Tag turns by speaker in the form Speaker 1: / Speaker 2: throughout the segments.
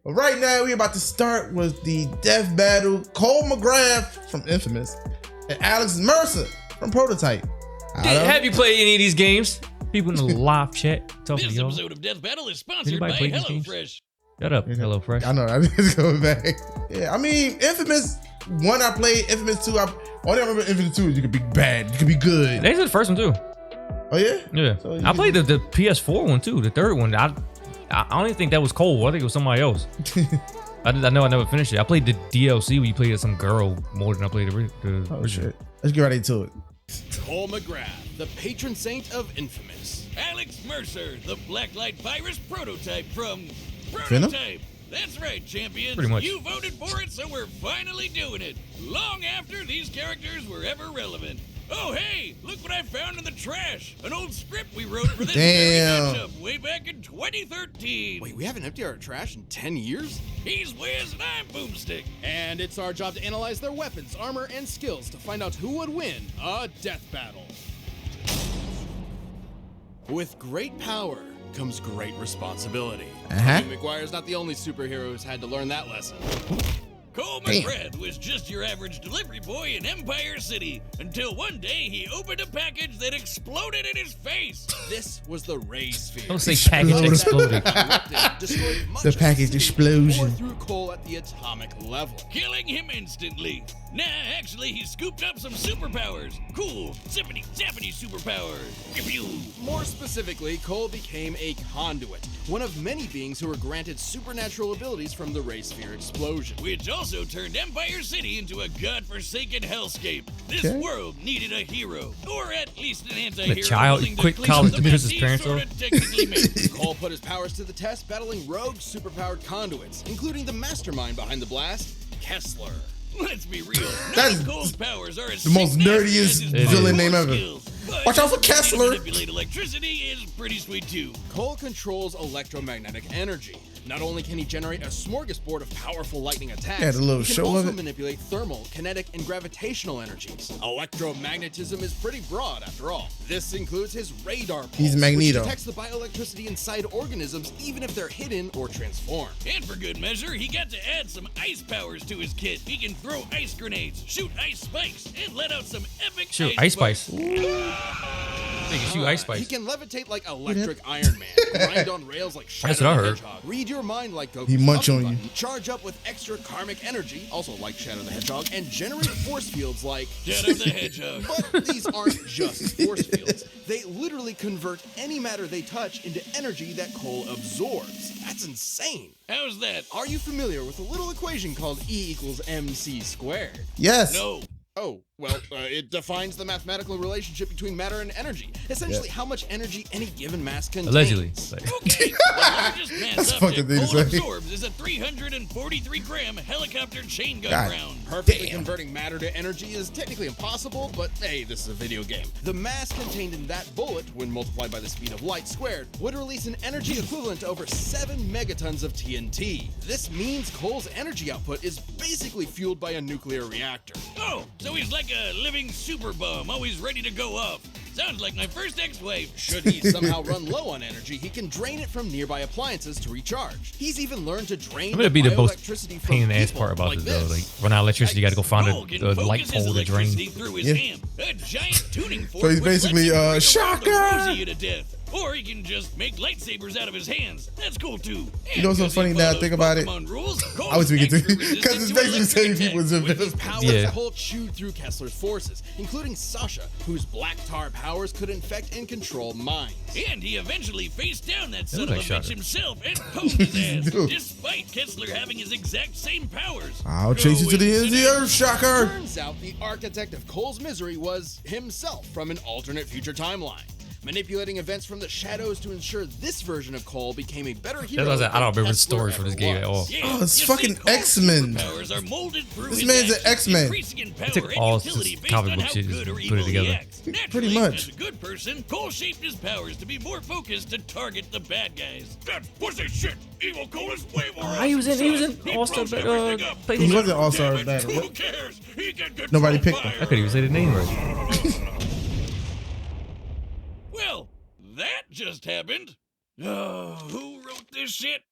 Speaker 1: But right now, we're about to start with the death battle. Cole MacGrath from Infamous and Alex Mercer from Prototype.
Speaker 2: Have you played any of these games? People in the live chat.
Speaker 3: This episode of Death Battle is sponsored by HelloFresh.
Speaker 2: Shut up, HelloFresh.
Speaker 1: I know, I just going back. Yeah, I mean, Infamous 1 I played, Infamous 2, all I remember Infamous 2 is you could be bad, you could be good.
Speaker 2: That's the first one too.
Speaker 1: Oh yeah?
Speaker 2: Yeah.
Speaker 1: So
Speaker 2: I played the PS4 one too, the third one. I don't even think that was Cole. I think it was somebody else. I know I never finished it. I played the DLC where you played as some girl more than I played the original.
Speaker 1: Shit. Let's get right into it.
Speaker 3: Cole MacGrath, the patron saint of Infamous. Alex Mercer, the Blacklight Virus prototype from Prototype.
Speaker 1: Venom?
Speaker 3: That's right, champions.
Speaker 2: Pretty much.
Speaker 3: You voted for it, so we're finally doing it. Long after these characters were ever relevant. Oh, hey, look what I found in the trash. An old script we wrote for this very matchup way back in 2013.
Speaker 4: Wait, we haven't emptied our trash in 10 years?
Speaker 3: He's Wiz and I'm Boomstick.
Speaker 4: And it's our job to analyze their weapons, armor, and skills to find out who would win a death battle. With great power comes great responsibility. McGuire's not the only superhero who's had to learn that lesson.
Speaker 3: Cole MacGrath was just your average delivery boy in Empire City until one day he opened a package that exploded in his face.
Speaker 4: This was the Ray Sphere.
Speaker 2: Don't say package exploded.
Speaker 1: The package explosion.
Speaker 4: Through Cole at the atomic level,
Speaker 3: killing him instantly. Nah, actually, he scooped up some superpowers. Cool, zippity zappity superpowers. Pew-pew.
Speaker 4: More specifically, Cole became a conduit, one of many beings who were granted supernatural abilities from the Ray Sphere explosion.
Speaker 3: Which also turned Empire City into a godforsaken hellscape. This world needed a hero, or at least an anti-hero.
Speaker 2: The child quit college to piss his parents off.
Speaker 4: Cole put his powers to the test, battling rogue superpowered conduits, including the mastermind behind the blast, Kessler.
Speaker 3: Let's be real.
Speaker 1: That's
Speaker 3: Cole's powers are
Speaker 1: the most nerdiest villain name ever. Watch out for Kessler.
Speaker 3: Manipulate electricity is pretty sweet too.
Speaker 4: Cole controls electromagnetic energy. Not only can he generate a smorgasbord of powerful lightning attacks,
Speaker 1: a little
Speaker 4: he
Speaker 1: show
Speaker 4: can
Speaker 1: of
Speaker 4: also
Speaker 1: it.
Speaker 4: manipulate thermal, kinetic, and gravitational energies. Electromagnetism is pretty broad after all. This includes his radar pulse,
Speaker 1: He's Magneto.
Speaker 4: which detects the bioelectricity inside organisms even if they're hidden or transformed.
Speaker 3: And for good measure, he got to add some ice powers to his kit. He can throw ice grenades, shoot ice spikes, and let out some epic
Speaker 2: Ice spikes. He can shoot ice
Speaker 4: He
Speaker 2: spikes.
Speaker 4: can levitate like Electric Iron Man, grind on rails like Shadow
Speaker 2: That's what I
Speaker 4: the
Speaker 2: heard.
Speaker 4: Hedgehog, read your mind like Goku's
Speaker 1: He munch
Speaker 4: button
Speaker 1: on you.
Speaker 4: button, charge up with extra karmic energy, also like Shadow the Hedgehog, and generate force fields like
Speaker 3: Shadow the Hedgehog.
Speaker 4: But these aren't just force fields. They literally convert any matter they touch into energy that Cole absorbs. That's insane.
Speaker 3: How's that?
Speaker 4: Are you familiar with a little equation called E equals MC squared?
Speaker 1: Yes.
Speaker 3: No.
Speaker 4: Oh, well, it defines the mathematical relationship between matter and energy. Essentially, how much energy any given mass contains.
Speaker 2: Allegedly.
Speaker 3: Okay, the largest mass
Speaker 1: That's
Speaker 3: object
Speaker 1: fucking thing to
Speaker 3: Cole
Speaker 1: say.
Speaker 3: absorbs is a 343-gram helicopter chain gun
Speaker 1: God.
Speaker 3: round.
Speaker 4: Perfectly converting matter to energy is technically impossible, but hey, this is a video game. The mass contained in that bullet, when multiplied by the speed of light squared, would release an energy equivalent to over 7 megatons of TNT. This means Cole's energy output is basically fueled by a nuclear reactor.
Speaker 3: Oh, so he's like a living super bomb, always ready to go off. Sounds like my first ex-wife.
Speaker 4: Should he somehow run low on energy, he can drain it from nearby appliances to recharge. He's even learned to drain
Speaker 2: I'm gonna be the most
Speaker 4: bioelectricity
Speaker 2: pain in
Speaker 4: from
Speaker 2: the ass
Speaker 4: people
Speaker 2: part about
Speaker 4: like
Speaker 2: this though. Like run out of electricity, you gotta go find
Speaker 3: Cole can
Speaker 2: a
Speaker 3: focus
Speaker 2: light
Speaker 3: his
Speaker 2: pole to
Speaker 3: electricity
Speaker 2: drain.
Speaker 3: through his amp, a giant tuning fork.
Speaker 1: So he's
Speaker 3: which lets
Speaker 1: basically,
Speaker 3: him bring the
Speaker 1: shocker!
Speaker 3: world of Rosie to death. Or he can just make lightsabers out of his hands. That's cool too.
Speaker 1: You know what's so funny now? Think about it. I was thinking too, because it's basically the same people as
Speaker 4: With these
Speaker 1: him.
Speaker 4: powers, Cole chewed through Kessler's forces, including Sasha, whose black tar powers could infect and control minds.
Speaker 3: And he eventually faced down that son of
Speaker 2: like
Speaker 3: a
Speaker 2: Shocker.
Speaker 3: bitch himself and pwned his ass,
Speaker 1: Dude.
Speaker 3: despite Kessler having his exact same powers.
Speaker 1: I'll chase you to the end of the earth, shocker.
Speaker 4: Turns out the architect of Cole's misery was himself from an alternate future timeline, manipulating events from the shadows to ensure this version of Cole became a better hero.
Speaker 2: That's what I said. I don't
Speaker 4: than
Speaker 2: remember the
Speaker 4: Kessler
Speaker 2: story for this
Speaker 4: ever
Speaker 2: game at all.
Speaker 4: was.
Speaker 3: Yeah,
Speaker 1: Oh, it's
Speaker 3: you
Speaker 1: fucking
Speaker 3: see, Cole's
Speaker 1: X-Men.
Speaker 3: superpowers are molded through
Speaker 1: This
Speaker 3: his
Speaker 1: man's an
Speaker 3: actions,
Speaker 1: X-Men.
Speaker 3: increasing in power
Speaker 2: took
Speaker 3: and
Speaker 2: all
Speaker 3: utility
Speaker 2: this
Speaker 3: based
Speaker 2: comic
Speaker 3: on
Speaker 2: book
Speaker 3: how
Speaker 2: shit and
Speaker 3: good or
Speaker 2: just
Speaker 3: evil
Speaker 2: put it
Speaker 3: he
Speaker 2: together.
Speaker 3: acts. Naturally,
Speaker 1: Pretty much.
Speaker 3: as a good person, Cole shaped his powers to be more focused to target the bad guys. That's pussy shit. Evil Cole is way more
Speaker 2: He was in
Speaker 3: He
Speaker 2: All-Star
Speaker 3: blows everything up.
Speaker 2: PlayStation.
Speaker 1: He wasn't All-Star Battle.
Speaker 3: Who cares? He can control
Speaker 1: Nobody picked him.
Speaker 3: fire.
Speaker 2: I couldn't even say the name right.
Speaker 3: Well, that just happened. Oh, who wrote this shit?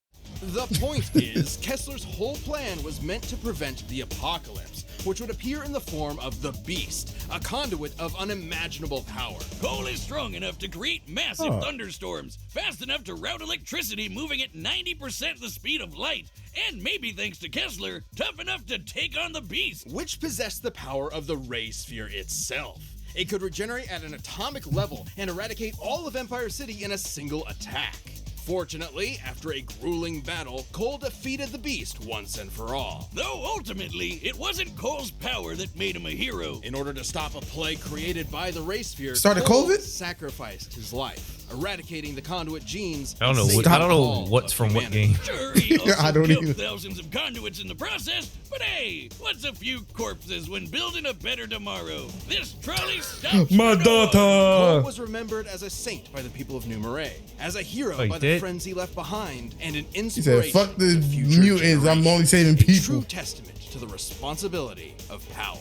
Speaker 4: The point is, Kessler's whole plan was meant to prevent the apocalypse, which would appear in the form of the Beast, a conduit of unimaginable power.
Speaker 3: Coal is strong enough to create massive thunderstorms, fast enough to route electricity moving at 90% the speed of light, and maybe thanks to Kessler, tough enough to take on the Beast.
Speaker 4: Which possessed the power of the ray sphere itself. It could regenerate at an atomic level and eradicate all of Empire City in a single attack. Fortunately, after a grueling battle, Cole defeated the Beast once and for all.
Speaker 3: Though ultimately, it wasn't Cole's power that made him a hero.
Speaker 4: In order to stop a plague created by the ray sphere,
Speaker 1: Started
Speaker 4: Cole
Speaker 1: COVID?
Speaker 4: sacrificed his life, eradicating the conduit genes.
Speaker 2: I don't know.
Speaker 4: and saving
Speaker 2: I don't know
Speaker 4: all
Speaker 2: what's
Speaker 4: of
Speaker 2: from what
Speaker 4: humanity.
Speaker 2: game.
Speaker 3: Sure, he also
Speaker 1: I don't
Speaker 3: killed
Speaker 1: either.
Speaker 3: thousands of conduits in the process, but hey, what's a few corpses when building a better tomorrow? This trolley stops
Speaker 2: My
Speaker 3: for no one.
Speaker 4: Cole
Speaker 2: daughter.
Speaker 4: was remembered as a saint by the people of New Marais, as a hero
Speaker 2: Oh, he
Speaker 4: by the
Speaker 2: did?
Speaker 4: friends he left behind, and an
Speaker 1: He
Speaker 4: inspiration
Speaker 1: said, "Fuck the
Speaker 4: to future
Speaker 1: mutants. I'm only saving
Speaker 4: generations. A true
Speaker 1: people."
Speaker 4: testament to the responsibility of power.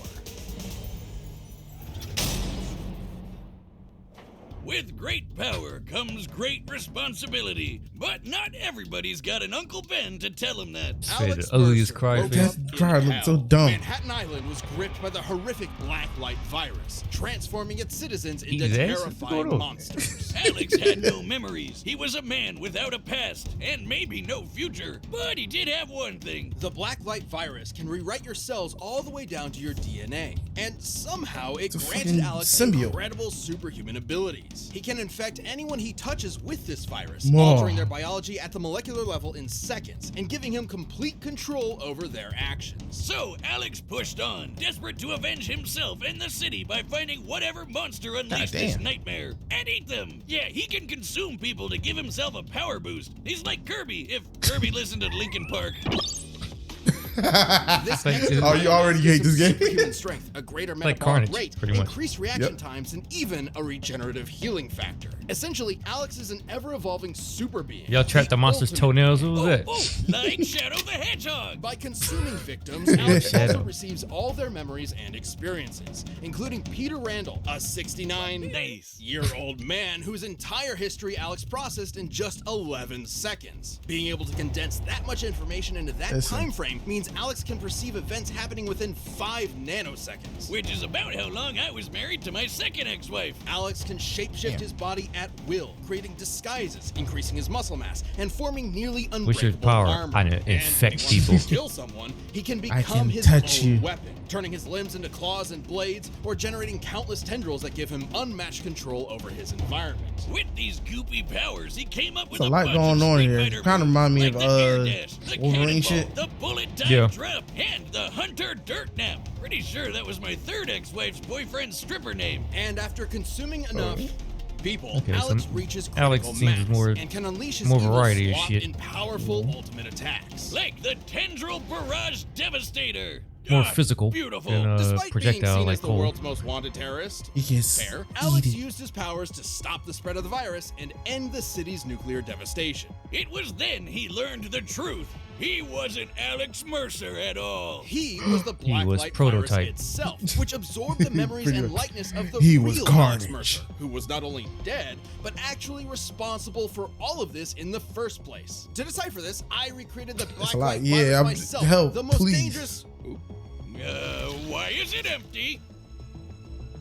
Speaker 3: With great power comes great responsibility, but not everybody's got an Uncle Ben to tell him that.
Speaker 2: Say the
Speaker 4: Alex
Speaker 2: ugliest
Speaker 4: Mercer
Speaker 2: cry
Speaker 4: woke
Speaker 2: face.
Speaker 4: up in
Speaker 1: That cry looked
Speaker 4: hell.
Speaker 1: so dumb.
Speaker 4: Manhattan Island was gripped by the horrific black light virus, transforming its citizens into
Speaker 2: He's ass? What's
Speaker 4: terrifying
Speaker 2: going on?
Speaker 4: monsters.
Speaker 3: Alex had no memories. He was a man without a past, and maybe no future. But he did have one thing.
Speaker 4: The black light virus can rewrite your cells all the way down to your DNA, and somehow it
Speaker 1: a
Speaker 4: granted
Speaker 1: fucking
Speaker 4: Alex
Speaker 1: symbiote.
Speaker 4: incredible superhuman abilities. He can infect anyone he touches with this virus,
Speaker 1: Whoa.
Speaker 4: altering their biology at the molecular level in seconds, and giving him complete control over their actions.
Speaker 3: So Alex pushed on, desperate to avenge himself and the city by finding whatever monster unleashed this
Speaker 1: damn.
Speaker 3: nightmare and eat them. Yeah, he can consume people to give himself a power boost. He's like Kirby, if Kirby listened to Linkin Park.
Speaker 4: This
Speaker 2: Like,
Speaker 4: extra
Speaker 1: oh, you already hate this game?
Speaker 4: superhuman strength, a greater
Speaker 2: Like
Speaker 4: metabolic
Speaker 2: Carnage,
Speaker 4: rate,
Speaker 2: pretty much.
Speaker 4: increased reaction
Speaker 1: Yep.
Speaker 4: times, and even a regenerative healing factor. Essentially, Alex is an ever-evolving super being.
Speaker 2: Y'all trapped the monster's
Speaker 4: ultimate
Speaker 2: toenails. What was
Speaker 3: Oh,
Speaker 2: that?
Speaker 3: oh, like Shadow the Hedgehog.
Speaker 4: By consuming victims, Alex also
Speaker 2: Shadow.
Speaker 4: receives all their memories and experiences, including Peter Randall, a 69-year-old man whose entire history Alex processed in just 11 seconds. Being able to condense that much information into that
Speaker 1: Listen.
Speaker 4: time frame means Alex can perceive events happening within 5 nanoseconds.
Speaker 3: Which is about how long I was married to my second ex-wife.
Speaker 4: Alex can shapeshift
Speaker 1: Damn.
Speaker 4: his body at will, creating disguises, increasing his muscle mass, and forming nearly unbreakable
Speaker 2: What's your power?
Speaker 4: armor.
Speaker 2: I know,
Speaker 4: And
Speaker 2: infect
Speaker 4: if he wants to
Speaker 2: people.
Speaker 4: kill someone, he can
Speaker 1: I
Speaker 4: become
Speaker 1: can
Speaker 4: his
Speaker 1: touch
Speaker 4: own
Speaker 1: you.
Speaker 4: weapon, turning his limbs into claws and blades, or generating countless tendrils that give him unmatched control over his environment.
Speaker 3: With these goopy powers, he came up with
Speaker 1: There's a
Speaker 3: a
Speaker 1: lot
Speaker 3: bunch
Speaker 1: going
Speaker 3: of
Speaker 1: on
Speaker 3: Street
Speaker 1: here.
Speaker 3: Fighter
Speaker 1: Kinda
Speaker 3: moves,
Speaker 1: remind me
Speaker 3: like
Speaker 1: of,
Speaker 3: the air dash, the
Speaker 1: Wolverine
Speaker 3: cannonball,
Speaker 1: shit.
Speaker 3: the bullet time
Speaker 2: Yeah.
Speaker 3: drop, and the hunter dirt nap. Pretty sure that was my third ex-wife's boyfriend's stripper name.
Speaker 4: And after consuming enough people,
Speaker 2: Okay,
Speaker 4: Alex
Speaker 2: so
Speaker 4: reaches
Speaker 2: Alex
Speaker 4: critical
Speaker 2: seems
Speaker 4: mass
Speaker 2: more-
Speaker 4: and can unleash his
Speaker 2: more
Speaker 4: evil
Speaker 2: variety of
Speaker 4: swat
Speaker 2: shit.
Speaker 4: in powerful ultimate attacks.
Speaker 3: Like the Tendril Barrage Devastator.
Speaker 2: More
Speaker 3: Ah,
Speaker 2: physical
Speaker 3: Beautiful.
Speaker 2: than
Speaker 4: Despite
Speaker 2: projectile
Speaker 4: being seen
Speaker 2: like
Speaker 4: as the
Speaker 2: Cole.
Speaker 4: world's most wanted terrorist,
Speaker 1: He gets
Speaker 4: fair, Alex
Speaker 1: eaten.
Speaker 4: used his powers to stop the spread of the virus and end the city's nuclear devastation.
Speaker 3: It was then he learned the truth. He wasn't Alex Mercer at all.
Speaker 4: He was the black
Speaker 2: was
Speaker 4: light
Speaker 2: prototype.
Speaker 4: virus itself, which absorbed the memories
Speaker 1: Pretty
Speaker 4: and
Speaker 1: much.
Speaker 4: likeness of the
Speaker 1: He
Speaker 4: real
Speaker 1: was
Speaker 4: Alex
Speaker 1: Carnage.
Speaker 4: Mercer, who was not only dead, but actually responsible for all of this in the first place. To decipher this, I recreated the black
Speaker 1: a lot.
Speaker 4: light
Speaker 1: Yeah,
Speaker 4: virus
Speaker 1: I'm-
Speaker 4: myself.
Speaker 1: help,
Speaker 4: the most
Speaker 1: please.
Speaker 4: dangerous. Oop,
Speaker 3: Why is it empty?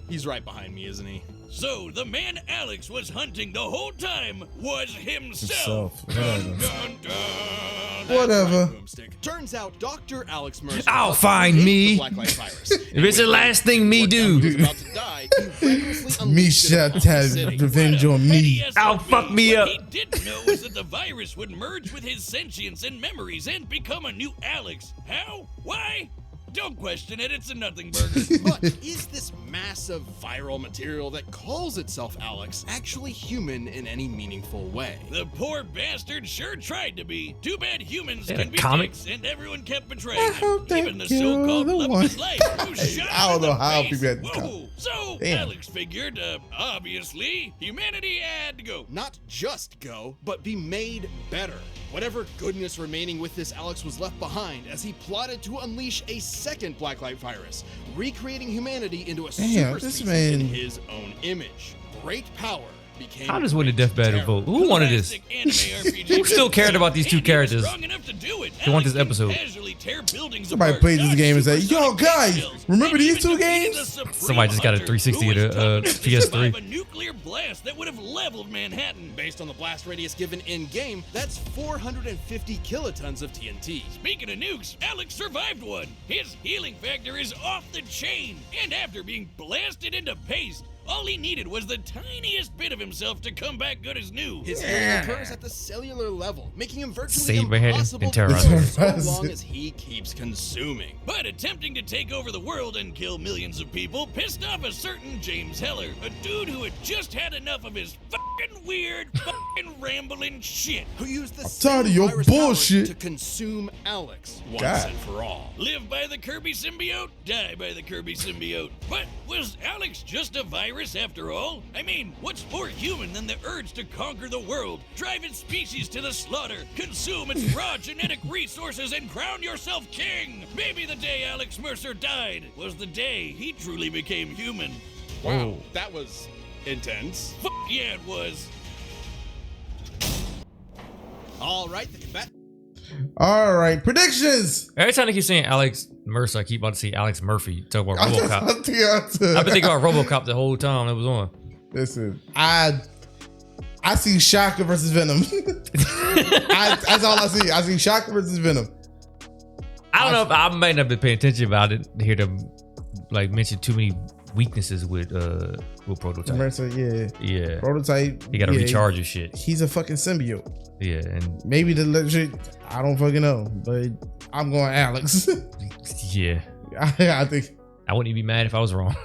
Speaker 4: he's right behind me, isn't he?
Speaker 3: So the man Alex was hunting the whole time was himself.
Speaker 1: Himself, whatever.
Speaker 3: Dun, dun, dun.
Speaker 1: Whatever.
Speaker 4: Boomstick. Turns out Dr. Alex Mercer
Speaker 2: I'll
Speaker 4: helped
Speaker 2: find
Speaker 4: create
Speaker 2: me.
Speaker 4: the black light virus.
Speaker 2: If it's the last thing me do.
Speaker 4: He was about to die. He recklessly
Speaker 1: Me
Speaker 4: unleashed it
Speaker 1: shall
Speaker 4: upon the
Speaker 1: have
Speaker 4: city.
Speaker 1: revenge on me.
Speaker 3: Petty
Speaker 2: Ow,
Speaker 3: SOB.
Speaker 2: fuck me
Speaker 3: What
Speaker 2: up.
Speaker 3: he didn't know was that the virus would merge with his sentience and memories and become a new Alex. How? Why? Don't question it, it's a nothing burger.
Speaker 4: But is this massive viral material that calls itself Alex actually human in any meaningful way?
Speaker 3: The poor bastard sure tried to be. Too bad humans
Speaker 2: Yeah,
Speaker 3: can be
Speaker 2: comic.
Speaker 3: dicks, and everyone kept betraying
Speaker 1: I
Speaker 3: him.
Speaker 1: hope they
Speaker 3: Even the
Speaker 1: kill
Speaker 3: so-called
Speaker 1: the
Speaker 3: love
Speaker 1: one.
Speaker 3: of his life, who shot
Speaker 1: I
Speaker 3: him
Speaker 1: don't
Speaker 3: in
Speaker 1: know
Speaker 3: the
Speaker 1: how
Speaker 3: face.
Speaker 1: people had to
Speaker 3: Whoa.
Speaker 1: come.
Speaker 3: So
Speaker 1: Damn.
Speaker 3: Alex figured, obviously, humanity had to go.
Speaker 4: Not just go, but be made better. Whatever goodness remaining with this Alex was left behind as he plotted to unleash a second blacklight virus, recreating humanity into a
Speaker 1: Damn,
Speaker 4: super
Speaker 1: this
Speaker 4: species
Speaker 1: man-
Speaker 4: in his own image. Great power became
Speaker 2: How does win the death battle vote? Who wanted this? Who still cared about these two characters? Who want this episode?
Speaker 1: Somebody played this game and said, "Yo, guys, remember these two games?"
Speaker 2: Somebody just got a 360 at a PS3.
Speaker 3: A nuclear blast that would have leveled Manhattan.
Speaker 4: Based on the blast radius given in-game, that's 450 kilotons of TNT.
Speaker 3: Speaking of nukes, Alex survived one. His healing factor is off the chain. And after being blasted into paste, all he needed was the tiniest bit of himself to come back good as new.
Speaker 4: His healing occurs at the cellular level, making him virtually
Speaker 2: Save my head
Speaker 4: impossible
Speaker 2: and
Speaker 4: to
Speaker 2: terrorize
Speaker 4: kill
Speaker 2: me.
Speaker 4: so long as he keeps consuming.
Speaker 3: But attempting to take over the world and kill millions of people pissed off a certain James Heller, a dude who had just had enough of his fucking weird, fucking rambling shit.
Speaker 4: Who used the
Speaker 1: tired of
Speaker 4: same
Speaker 1: your
Speaker 4: virus power
Speaker 1: bullshit.
Speaker 4: to consume Alex once
Speaker 1: God.
Speaker 4: and for all.
Speaker 3: Live by the Kirby symbiote, die by the Kirby symbiote. But was Alex just a virus after all? I mean, what's more human than the urge to conquer the world, drive its species to the slaughter, consume its raw genetic resources, and crown yourself king? Maybe the day Alex Mercer died was the day he truly became human.
Speaker 4: Wow, that was intense.
Speaker 3: Fuck yeah, it was.
Speaker 4: All right, the combat.
Speaker 1: All right, predictions.
Speaker 2: Every time I keep saying Alex Mercer, I keep about to see Alex Murphy. Talk about RoboCop. I've been thinking about RoboCop the whole time it was on.
Speaker 1: Listen, I see Shocker versus Venom. That's all I see. I see Shocker versus Venom.
Speaker 2: I don't know if I might not be paying attention, but I didn't hear them like mention too many weaknesses with Prototype.
Speaker 1: Mercer,
Speaker 2: Yeah.
Speaker 1: Prototype.
Speaker 2: He got to recharge his shit.
Speaker 1: He's a fucking symbiote.
Speaker 2: Yeah, and
Speaker 1: Maybe the legit. I don't fucking know, but I'm going Alex.
Speaker 2: yeah,
Speaker 1: I think.
Speaker 2: I wouldn't even be mad if I was wrong.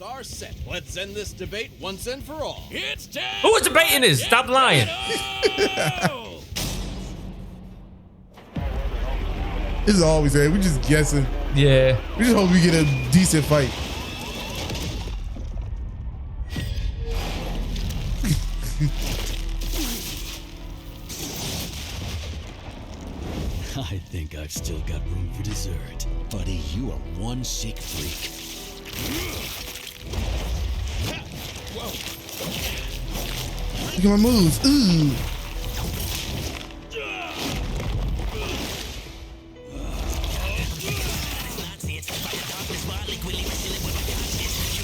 Speaker 4: Are set. Let's end this debate once and for all.
Speaker 3: It's time.
Speaker 2: Who was debating this? Stop lying.
Speaker 1: This is all we say. We just guessing.
Speaker 2: Yeah.
Speaker 1: We just hope we get a decent fight.
Speaker 5: I think I've still got room for dessert. Buddy, you are one sick freak.
Speaker 1: Look at my moves. Ooh.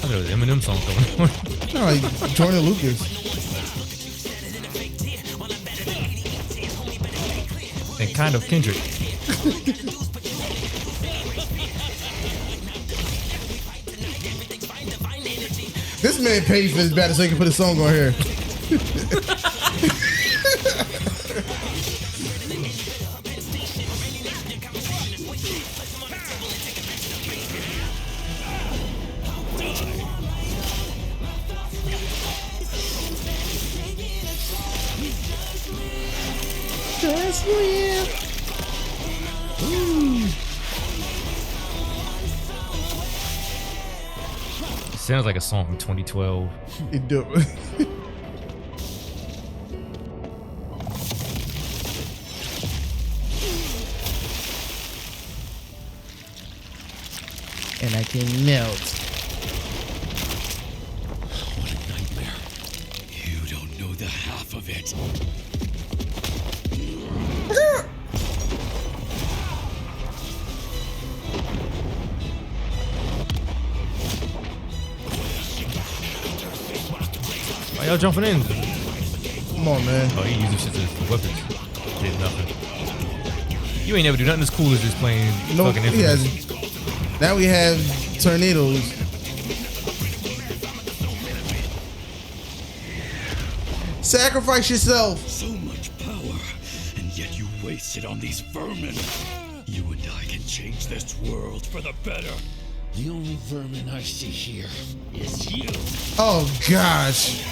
Speaker 2: I know the Eminem song coming on.
Speaker 1: Kind of like Jordan Lucas.
Speaker 2: And kind of Kendrick.
Speaker 1: This man paid for his battle so he can put a song on here. Just win. Ooh.
Speaker 2: Sounds like a song from 2012.
Speaker 1: It do. And I can melt.
Speaker 5: What a nightmare. You don't know the half of it.
Speaker 2: Why y'all jumping in?
Speaker 1: Come on, man.
Speaker 2: Oh, you using shit as weapons. Did nothing. You ain't never do nothing as cool as just playing
Speaker 1: No,
Speaker 2: fucking
Speaker 1: he
Speaker 2: Infamous.
Speaker 1: has. Now we have tornadoes. Sacrifice yourself.
Speaker 5: So much power, and yet you waste it on these vermin. You and I can change this world for the better. The only vermin I see here is you.
Speaker 1: Oh gosh.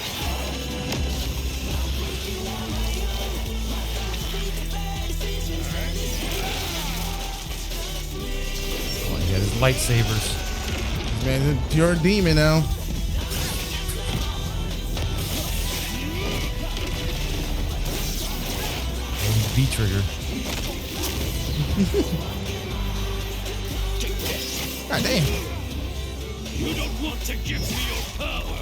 Speaker 2: Oh, he got his lightsabers.
Speaker 1: Man, you're a demon now.
Speaker 2: And V trigger.
Speaker 1: God damn.
Speaker 3: You don't want to give me your power.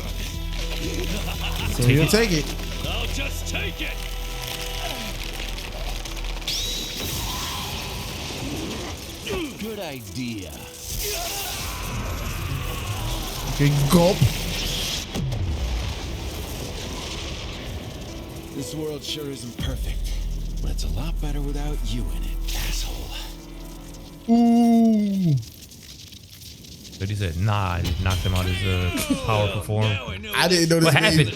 Speaker 1: So he'll take it.
Speaker 5: I'll just take it.
Speaker 4: Good idea.
Speaker 1: Okay, gulp.
Speaker 4: This world sure isn't perfect, but it's a lot better without you in it, asshole.
Speaker 1: Ooh.
Speaker 2: But he said, nah, he knocked him out his power perform.
Speaker 1: I didn't know this.
Speaker 2: What happened?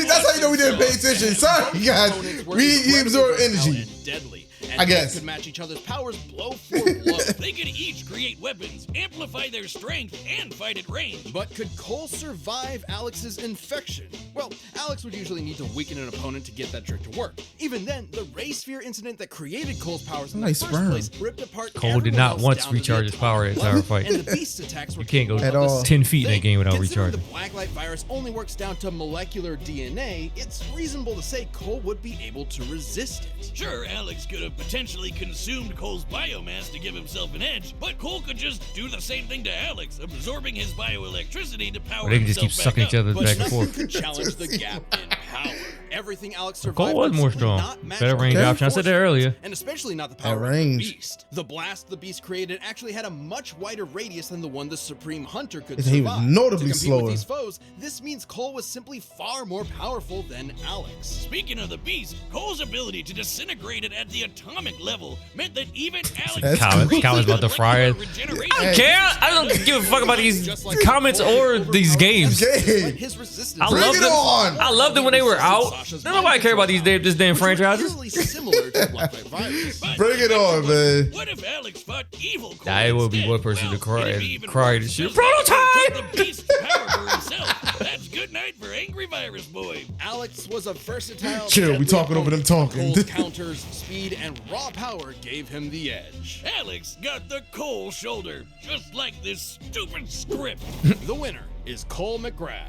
Speaker 1: That's how you know we didn't pay attention. Sorry, guys. He absorbed energy.
Speaker 4: Deadly.
Speaker 1: I guess.
Speaker 4: Could match each other's powers blow for blow.
Speaker 3: They could each create weapons, amplify their strength, and fight at range.
Speaker 4: But could Cole survive Alex's infection? Well, Alex would usually need to weaken an opponent to get that trick to work. Even then, the Ray Sphere incident that created Cole's powers in the first place ripped apart
Speaker 2: Cole did not once recharge his power the entire fight.
Speaker 4: And the beast attacks were
Speaker 2: You can't go
Speaker 1: at all
Speaker 2: 10 feet in that game without
Speaker 4: Considering
Speaker 2: recharging.
Speaker 4: the Blacklight virus only works down to molecular DNA, it's reasonable to say Cole would be able to resist it.
Speaker 3: Sure, Alex could have potentially consumed Cole's biomass to give himself an edge, but Cole could just do the same thing to Alex, absorbing his bioelectricity to power
Speaker 2: They can just keep
Speaker 3: himself
Speaker 2: sucking
Speaker 3: back
Speaker 2: each
Speaker 3: up.
Speaker 2: other
Speaker 4: But
Speaker 2: back and
Speaker 4: nothing
Speaker 2: forth.
Speaker 4: could challenge the gap in power. Everything Alex survived
Speaker 2: Cole was
Speaker 4: would
Speaker 2: more
Speaker 4: simply
Speaker 2: strong.
Speaker 4: not match
Speaker 2: Better range
Speaker 4: Cole's
Speaker 2: option. I said that earlier.
Speaker 4: And especially not the power of the
Speaker 1: range.
Speaker 4: beast. The blast the beast created actually had a much wider radius than the one the Supreme Hunter could
Speaker 1: He was
Speaker 4: survive.
Speaker 1: notably
Speaker 4: to compete
Speaker 1: slower.
Speaker 4: with these foes, this means Cole was simply far more powerful than Alex.
Speaker 3: Speaking of the beast, Cole's ability to disintegrate it at the atomic level meant that even Alex.
Speaker 1: That's
Speaker 2: Comments about the fryer.
Speaker 3: I
Speaker 2: I don't give a fuck about these comments or these games.
Speaker 1: Okay.
Speaker 4: His resistance
Speaker 2: I
Speaker 1: Bring
Speaker 2: loved
Speaker 1: it
Speaker 2: them.
Speaker 1: on.
Speaker 2: I loved them when they were out. Nobody care about this damn franchises.
Speaker 4: Similar to Blacklight virus.
Speaker 1: Bring it on, man.
Speaker 3: What if Alex fought evil Cole
Speaker 2: Nah, it would be
Speaker 3: instead?
Speaker 2: one person to cry
Speaker 3: it'd
Speaker 2: and
Speaker 3: be even
Speaker 2: cry
Speaker 3: worse
Speaker 2: and shit.
Speaker 3: because Alex
Speaker 2: Prototype!
Speaker 3: took the beast's power for himself. That's good night for Angry Virus Boy.
Speaker 4: Alex was a versatile.
Speaker 1: Chill, we
Speaker 4: deadly
Speaker 1: talking over them
Speaker 4: opponent.
Speaker 1: talking.
Speaker 4: Cole's counters, speed, and raw power gave him the edge.
Speaker 3: Alex got the Cole shoulder, just like this stupid script.
Speaker 4: The winner is Cole MacGrath.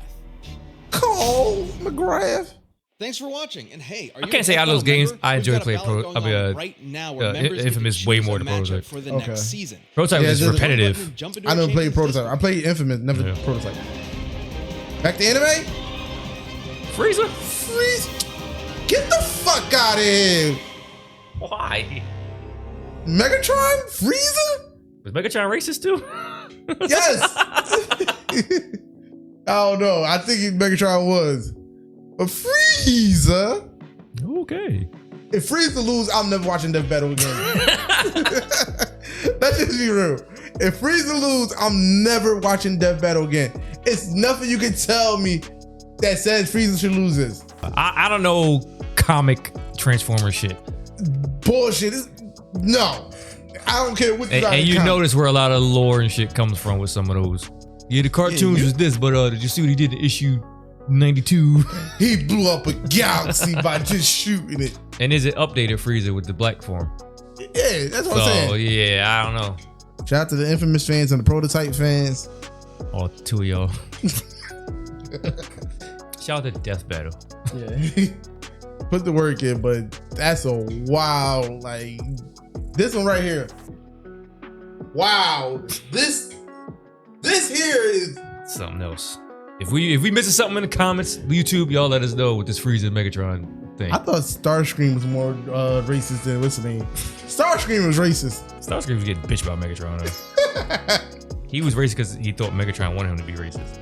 Speaker 1: Cole MacGrath.
Speaker 4: Thanks for watching, and hey, are
Speaker 2: I
Speaker 4: you
Speaker 2: can't
Speaker 4: a
Speaker 2: say out of those games,
Speaker 4: member?
Speaker 2: I
Speaker 4: We've
Speaker 2: enjoy
Speaker 4: got a
Speaker 2: playing
Speaker 4: ballot
Speaker 2: Pro-
Speaker 4: going
Speaker 2: I mean,
Speaker 4: on right now where members get
Speaker 2: Infamous
Speaker 4: to
Speaker 2: way
Speaker 4: choose
Speaker 2: more
Speaker 4: a
Speaker 2: than
Speaker 4: matchup
Speaker 2: Prototype.
Speaker 4: for the
Speaker 1: Okay.
Speaker 4: next season.
Speaker 2: Prototype
Speaker 1: Yeah,
Speaker 2: is
Speaker 1: just-
Speaker 2: repetitive.
Speaker 4: Jump into
Speaker 1: I
Speaker 4: our
Speaker 1: never played
Speaker 4: champions
Speaker 1: Prototype.
Speaker 4: Discord.
Speaker 1: I played Infamous, never
Speaker 2: Yeah.
Speaker 1: Prototype. Back to anime?
Speaker 2: Frieza?
Speaker 1: Freeze. Get the fuck out of here.
Speaker 2: Why?
Speaker 1: Megatron? Frieza?
Speaker 2: Was Megatron racist too?
Speaker 1: Yes. I don't know. I think Megatron was. But Frieza?
Speaker 2: Okay.
Speaker 1: If Frieza lose, I'm never watching Death Battle again. Let's just be real. If Frieza lose, I'm never watching Death Battle again. It's nothing you can tell me that says Frieza should lose this.
Speaker 2: I don't know comic Transformer shit.
Speaker 1: Bullshit. No. I don't care what you
Speaker 2: And you notice where a lot of lore and shit comes from with some of those. Yeah, the cartoons was this, but did you see what he did in issue 92?
Speaker 1: He blew up a galaxy by just shooting it.
Speaker 2: And is it updated Frieza with the black form?
Speaker 1: Yeah, that's what I'm
Speaker 2: So
Speaker 1: saying.
Speaker 2: yeah, I don't know.
Speaker 1: Shout out to the Infamous fans and the Prototype fans.
Speaker 2: All two of y'all. Shout out to Death Battle.
Speaker 1: Yeah. Put the work in, but that's a wow. Like this one right here. Wow. This here is
Speaker 2: Something else. If we missing something in the comments, YouTube, y'all let us know with this Frieza Megatron thing.
Speaker 1: I thought Starscream was more racist than what's the name? Starscream was racist.
Speaker 2: Starscream was getting bitched about Megatron. He was racist because he thought Megatron wanted him to be racist.